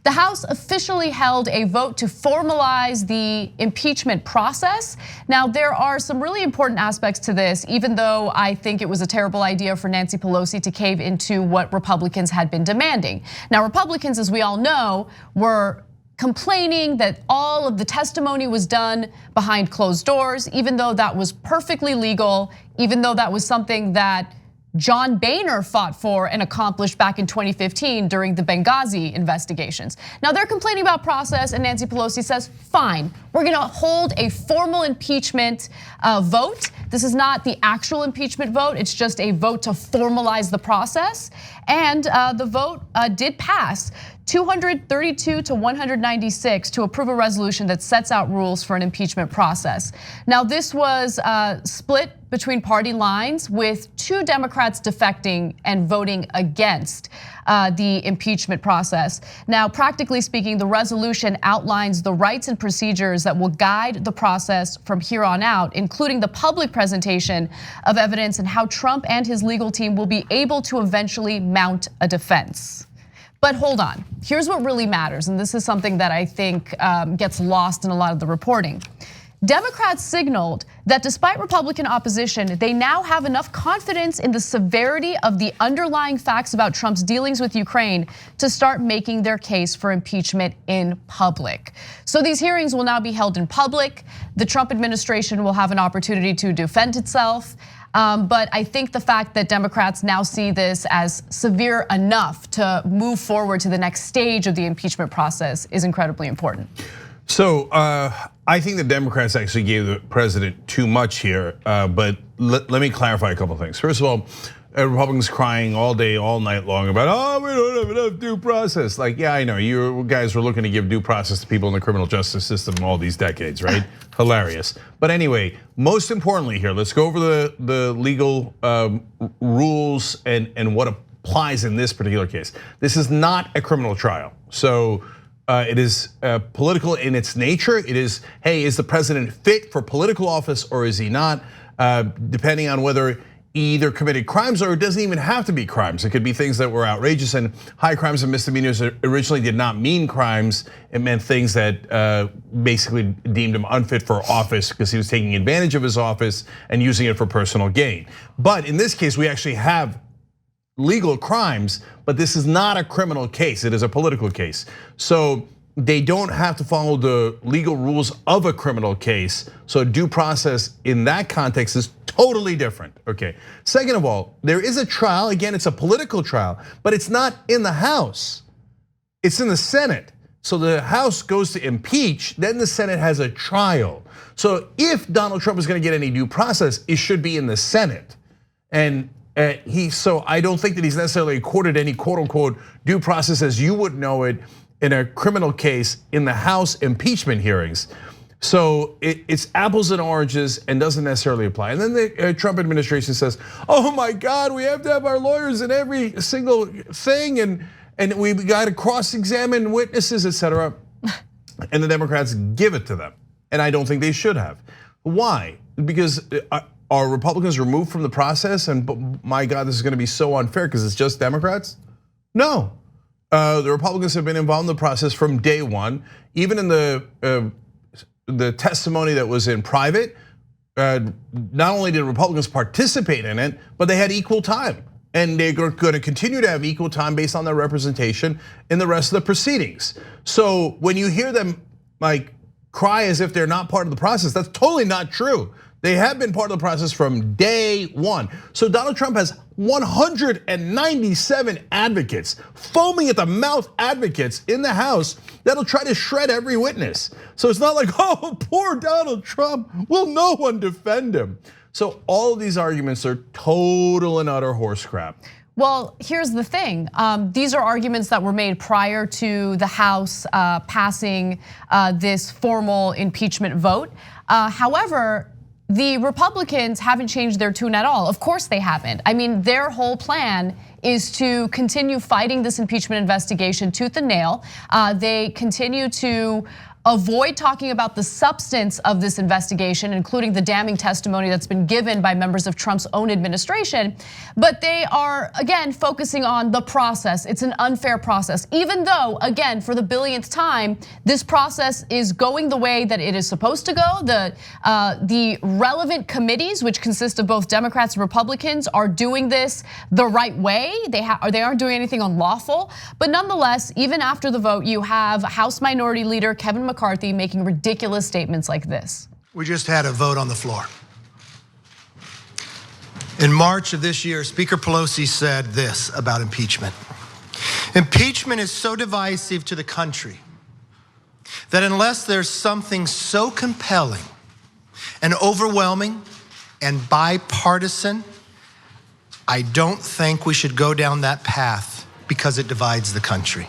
The House officially held a vote to formalize the impeachment process. Now, there are some really important aspects to this, even though I think it was a terrible idea for Nancy Pelosi to cave into what Republicans had been demanding. Now, Republicans, as we all know, were complaining that all of the testimony was done behind closed doors, even though that was perfectly legal, even though that was something that John Boehner fought for and accomplished back in 2015 during the Benghazi investigations. Now they're complaining about process, and Nancy Pelosi says, fine, we're gonna hold a formal impeachment vote. This is not the actual impeachment vote, it's just a vote to formalize the process. And the vote did pass. 232 to 196 to approve a resolution that sets out rules for an impeachment process. Now this was split between party lines, with 2 Democrats defecting and voting against the impeachment process. Now, practically speaking, the resolution outlines the rights and procedures that will guide the process from here on out, including the public presentation of evidence and how Trump and his legal team will be able to eventually mount a defense. But hold on, here's what really matters, and this is something that I think gets lost in a lot of the reporting. Democrats signaled that despite Republican opposition, they now have enough confidence in the severity of the underlying facts about Trump's dealings with Ukraine to start making their case for impeachment in public. So these hearings will now be held in public. The Trump administration will have an opportunity to defend itself. But I think the fact that Democrats now see this as severe enough to move forward to the next stage of the impeachment process is incredibly important. So I think the Democrats actually gave the president too much here, but let me clarify a couple of things. First of all, Republicans crying all day, all night long about, we don't have enough due process. Like, yeah, I know, you guys were looking to give due process to people in the criminal justice system all these decades, right? Hilarious. But anyway, most importantly here, let's go over the legal rules and what applies in this particular case. This is not a criminal trial. So it is political in its nature. It is, hey, is the president fit for political office or is he not? Depending on whether he either committed crimes or it doesn't even have to be crimes. It could be things that were outrageous, and high crimes and misdemeanors originally did not mean crimes. It meant things that basically deemed him unfit for office because he was taking advantage of his office and using it for personal gain. But in this case, we actually have legal crimes, but this is not a criminal case, it is a political case. So they don't have to follow the legal rules of a criminal case. So due process in that context is totally different, okay? Second of all, there is a trial, again, it's a political trial, but it's not in the House, it's in the Senate. So the House goes to impeach, then the Senate has a trial. So if Donald Trump is gonna get any due process, it should be in the Senate. And so I don't think that he's necessarily accorded any quote unquote due process as you would know it in a criminal case in the House impeachment hearings. So it's apples and oranges and doesn't necessarily apply. And then the Trump administration says, oh my God, we have to have our lawyers in every single thing and we got to cross-examine witnesses, etc. And the Democrats give it to them. And I don't think they should have. Why? Because are Republicans removed from the process? And my God, this is gonna be so unfair because it's just Democrats? No, the Republicans have been involved in the process from day one. Even in the testimony that was in private, not only did Republicans participate in it, but they had equal time. And they're gonna continue to have equal time based on their representation in the rest of the proceedings. So when you hear them like cry as if they're not part of the process, that's totally not true. They have been part of the process from day one. So Donald Trump has 197 advocates, foaming at the mouth advocates in the House that'll try to shred every witness. So it's not like, oh, poor Donald Trump, will no one defend him? So all of these arguments are total and utter horse crap. Well, here's the thing. These are arguments that were made prior to the House passing this formal impeachment vote. However, the Republicans haven't changed their tune at all. Of course they haven't. I mean, their whole plan is to continue fighting this impeachment investigation tooth and nail. They continue to avoid talking about the substance of this investigation, including the damning testimony that's been given by members of Trump's own administration. But they are, again, focusing on the process. It's an unfair process, even though, again, for the billionth time, this process is going the way that it is supposed to go. The relevant committees, which consist of both Democrats and Republicans, are doing this the right way. They aren't doing anything unlawful. But nonetheless, even after the vote, you have House Minority Leader Kevin McCarthy making ridiculous statements like this. We just had a vote on the floor. In March of this year, Speaker Pelosi said this about impeachment. Impeachment is so divisive to the country that unless there's something so compelling and overwhelming and bipartisan, I don't think we should go down that path because it divides the country.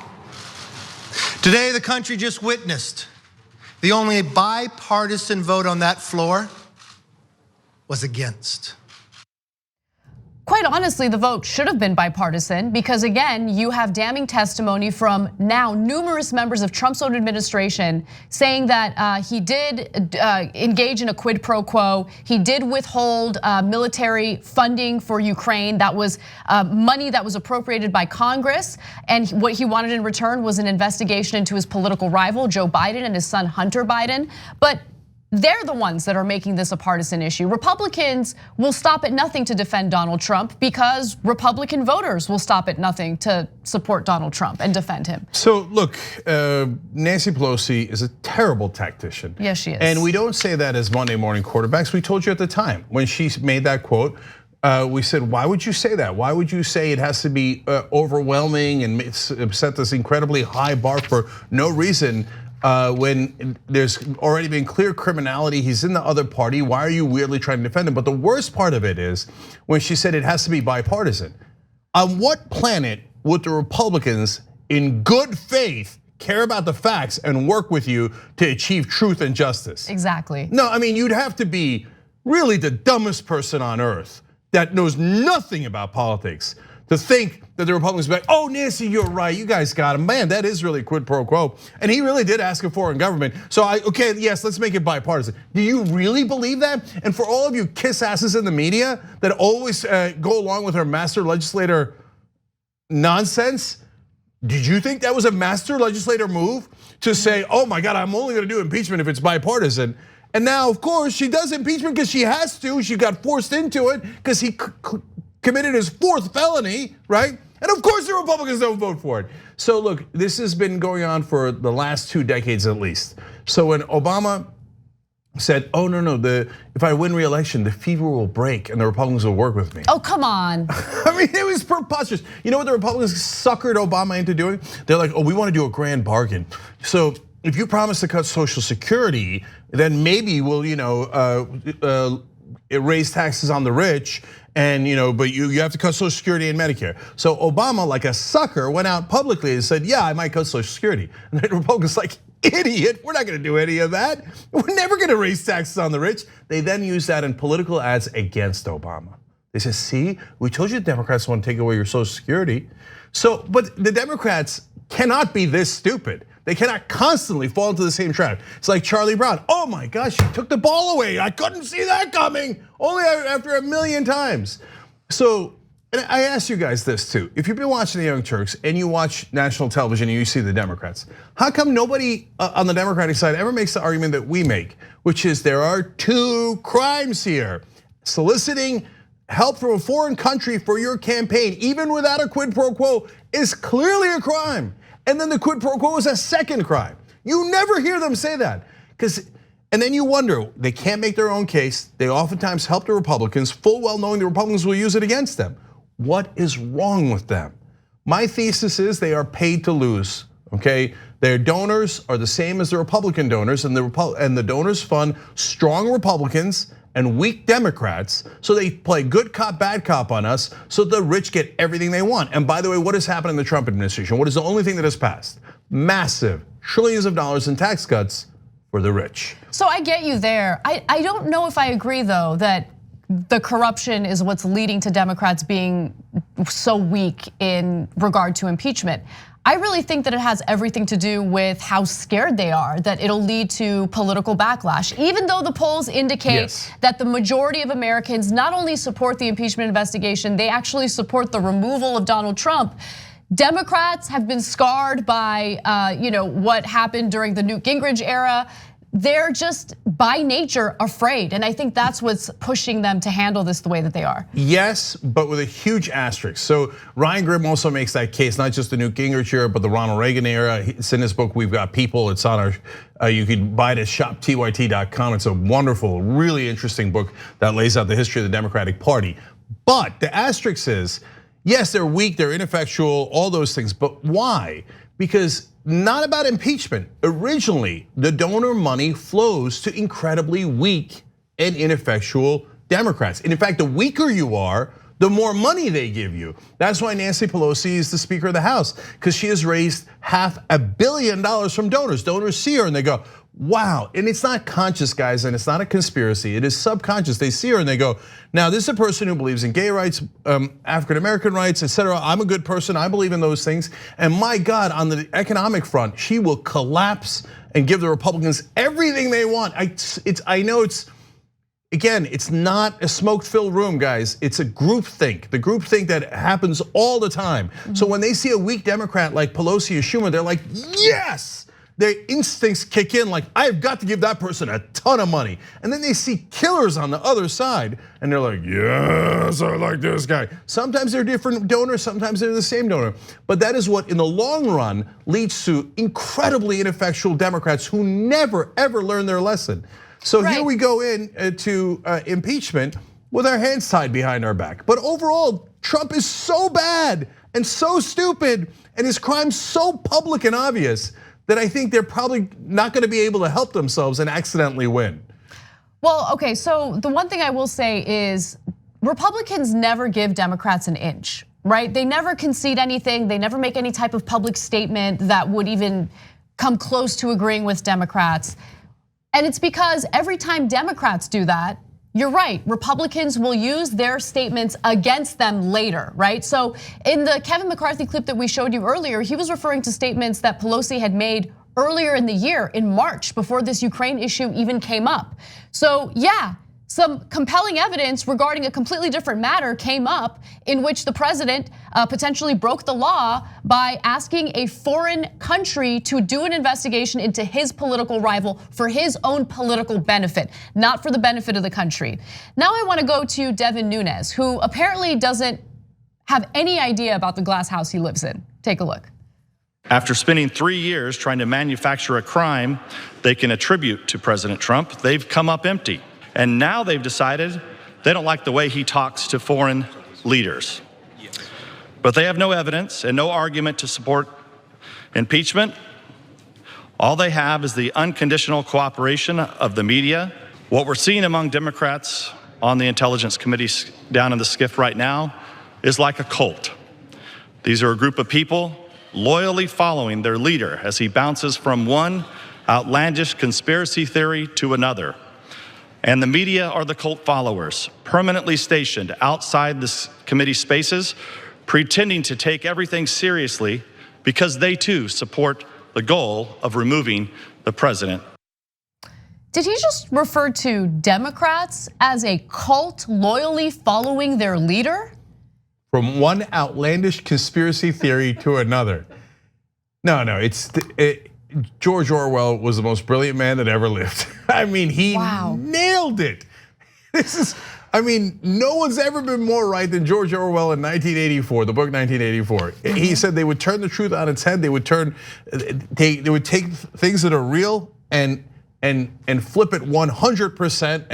Today, the country just witnessed the only bipartisan vote on that floor was against. Quite honestly, the vote should have been bipartisan because, again, you have damning testimony from now numerous members of Trump's own administration saying that he did engage in a quid pro quo. He did withhold military funding for Ukraine. That was money that was appropriated by Congress. And what he wanted in return was an investigation into his political rival, Joe Biden, and his son, Hunter Biden. But they're the ones that are making this a partisan issue. Republicans will stop at nothing to defend Donald Trump because Republican voters will stop at nothing to support Donald Trump and defend him. So look, Nancy Pelosi is a terrible tactician. Yes, she is. And we don't say that as Monday morning quarterbacks. We told you at the time when she made that quote, we said, why would you say that? Why would you say it has to be overwhelming and set this incredibly high bar for no reason? When there's already been clear criminality, he's in the other party. Why are you weirdly trying to defend him? But the worst part of it is when she said it has to be bipartisan. On what planet would the Republicans in good faith care about the facts and work with you to achieve truth and justice? Exactly. No, I mean, you'd have to be really the dumbest person on earth that knows nothing about politics to think that the Republicans be like, oh, Nancy, you're right, you guys got him. Man, that is really quid pro quo. And he really did ask a foreign government. So okay, yes, let's make it bipartisan. Do you really believe that? And for all of you kiss asses in the media that always go along with her master legislator nonsense, did you think that was a master legislator move to say, oh my God, I'm only gonna do impeachment if it's bipartisan? And now, of course, she does impeachment because she has to. She got forced into it because he committed his fourth felony, right? And of course the Republicans don't vote for it. So look, this has been going on for the last 2 decades at least. So when Obama said, oh no, if I win re-election, the fever will break and the Republicans will work with me. Oh, come on. I mean, it was preposterous. You know what the Republicans suckered Obama into doing? They're like, oh, we want to do a grand bargain. So if you promise to cut Social Security, then maybe we'll raise taxes on the rich, and but you have to cut Social Security and Medicare. So Obama, like a sucker, went out publicly and said, yeah, I might cut Social Security. And the Republicans like, idiot, we're not gonna do any of that. We're never gonna raise taxes on the rich. They then used that in political ads against Obama. They said, see, we told you the Democrats want to take away your Social Security. So, but the Democrats cannot be this stupid. They cannot constantly fall into the same trap. It's like Charlie Brown. Oh my gosh, she took the ball away. I couldn't see that coming. Only after a million times. So, and I ask you guys this too. If you've been watching the Young Turks and you watch national television and you see the Democrats, how come nobody on the Democratic side ever makes the argument that we make, which is there are 2 crimes here. Soliciting help from a foreign country for your campaign, even without a quid pro quo, is clearly a crime. And then the quid pro quo is a second crime. You never hear them say that. And then you wonder, they can't make their own case. They oftentimes help the Republicans, full well knowing the Republicans will use it against them. What is wrong with them? My thesis is they are paid to lose, okay? Their donors are the same as the Republican donors, and the donors fund strong Republicans and weak Democrats, so they play good cop, bad cop on us, so the rich get everything they want. And by the way, what has happened in the Trump administration? What is the only thing that has passed? Massive trillions of dollars in tax cuts for the rich. So I get you there. I don't know if I agree though that the corruption is what's leading to Democrats being so weak in regard to impeachment. I really think that it has everything to do with how scared they are that it'll lead to political backlash. Even though the polls indicate that the majority of Americans not only support the impeachment investigation, they actually support the removal of Donald Trump. Democrats have been scarred by what happened during the Newt Gingrich era. They're just by nature afraid. And I think that's what's pushing them to handle this the way that they are. Yes, but with a huge asterisk. So Ryan Grimm also makes that case, not just the Newt Gingrich era, but the Ronald Reagan era. It's in his book, We've Got People. It's on our, you can buy it at shoptyt.com. It's a wonderful, really interesting book that lays out the history of the Democratic Party. But the asterisk is, yes, they're weak, they're ineffectual, all those things, but why? Because not about impeachment. Originally, the donor money flows to incredibly weak and ineffectual Democrats. And in fact, the weaker you are, the more money they give you. That's why Nancy Pelosi is the Speaker of the House, because she has raised $500 million from donors. Donors see her and they go, wow, and it's not conscious, guys, and it's not a conspiracy, it is subconscious. They see her and they go, now this is a person who believes in gay rights, African-American rights, etc. I'm a good person, I believe in those things. And my God, on the economic front, she will collapse and give the Republicans everything they want. I know it's, again, it's not a smoke-filled room, guys. It's a groupthink, the groupthink that happens all the time. So when they see a weak Democrat like Pelosi or Schumer, they're like, yes! Their instincts kick in like, I've got to give that person a ton of money. And then they see killers on the other side and they're like, yes, I like this guy. Sometimes they're different donors, sometimes they're the same donor. But that is what in the long run leads to incredibly ineffectual Democrats who never ever learn their lesson. So here we go into impeachment with our hands tied behind our back. But overall, Trump is so bad and so stupid and his crimes so public and obvious that I think they're probably not gonna be able to help themselves and accidentally win. Well, okay, so the one thing I will say is Republicans never give Democrats an inch, right? They never concede anything, they never make any type of public statement that would even come close to agreeing with Democrats. And it's because every time Democrats do that, you're right, Republicans will use their statements against them later, right? So in the Kevin McCarthy clip that we showed you earlier, he was referring to statements that Pelosi had made earlier in the year, in March, before this Ukraine issue even came up. So yeah, some compelling evidence regarding a completely different matter came up in which the president potentially broke the law by asking a foreign country to do an investigation into his political rival for his own political benefit, not for the benefit of the country. Now I want to go to Devin Nunes, who apparently doesn't have any idea about the glass house he lives in. Take a look. After spending 3 years trying to manufacture a crime they can attribute to President Trump, they've come up empty. And now they've decided they don't like the way he talks to foreign leaders. But they have no evidence and no argument to support impeachment. All they have is the unconditional cooperation of the media. What we're seeing among Democrats on the Intelligence Committee down in the SCIF right now is like a cult. These are a group of people loyally following their leader as he bounces from one outlandish conspiracy theory to another. And the media are the cult followers, permanently stationed outside this committee spaces, pretending to take everything seriously because they too support the goal of removing the president. Did he just refer to Democrats as a cult loyally following their leader? From one outlandish conspiracy theory to another. No, George Orwell was the most brilliant man that ever lived. I mean, he nailed it. No one's ever been more right than George Orwell in 1984, the book 1984. He said they would turn the truth on its head. They would they would take things that are real and flip it 100%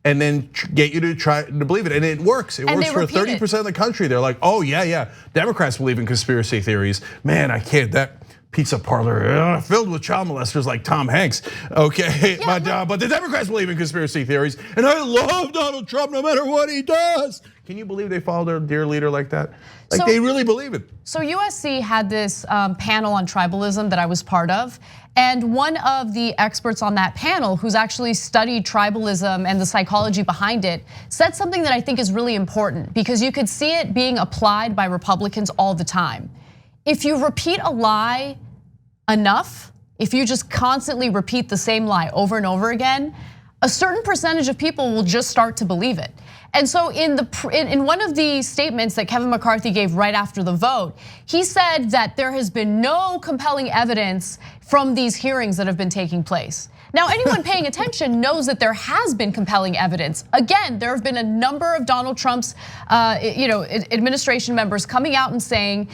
and then get you to try to believe it. And it works. It works for 30% of the country. They're like, oh yeah, Democrats believe in conspiracy theories. Man, I can't, that pizza parlor filled with child molesters like Tom Hanks. Okay, but the Democrats believe in conspiracy theories, and I love Donald Trump no matter what he does. Can you believe they follow their dear leader like that? Like they really believe it. So USC had this panel on tribalism that I was part of. And one of the experts on that panel, who's actually studied tribalism and the psychology behind it, said something that I think is really important because you could see it being applied by Republicans all the time. if you repeat a lie enough, if you just constantly repeat the same lie over and over again, a certain percentage of people will just start to believe it. And so in one of the statements that Kevin McCarthy gave right after the vote, he said that there has been no compelling evidence from these hearings that have been taking place. Now, anyone paying attention knows that there has been compelling evidence. Again, there have been a number of Donald Trump's administration members coming out and saying,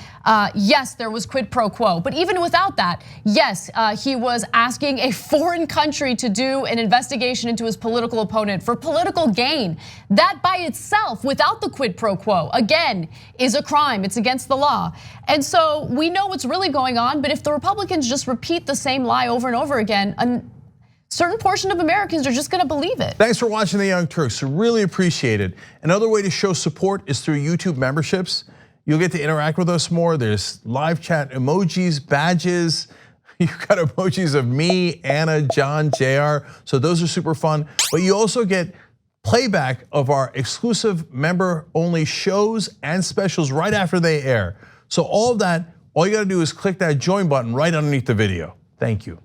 yes, there was quid pro quo. But even without that, yes, he was asking a foreign country to do an investigation into his political opponent for political gain. That by itself, without the quid pro quo, again, is a crime. It's against the law. And so we know what's really going on, but if the Republicans just repeat the same lie over and over again, a certain portion of Americans are just gonna believe it. Thanks for watching The Young Turks, really appreciate it. Another way to show support is through YouTube memberships. You'll get to interact with us more. There's live chat emojis, badges. You've got emojis of me, Anna, John, JR, so those are super fun. But you also get playback of our exclusive member-only shows and specials right after they air. So all of that, all you gotta do is click that join button right underneath the video. Thank you.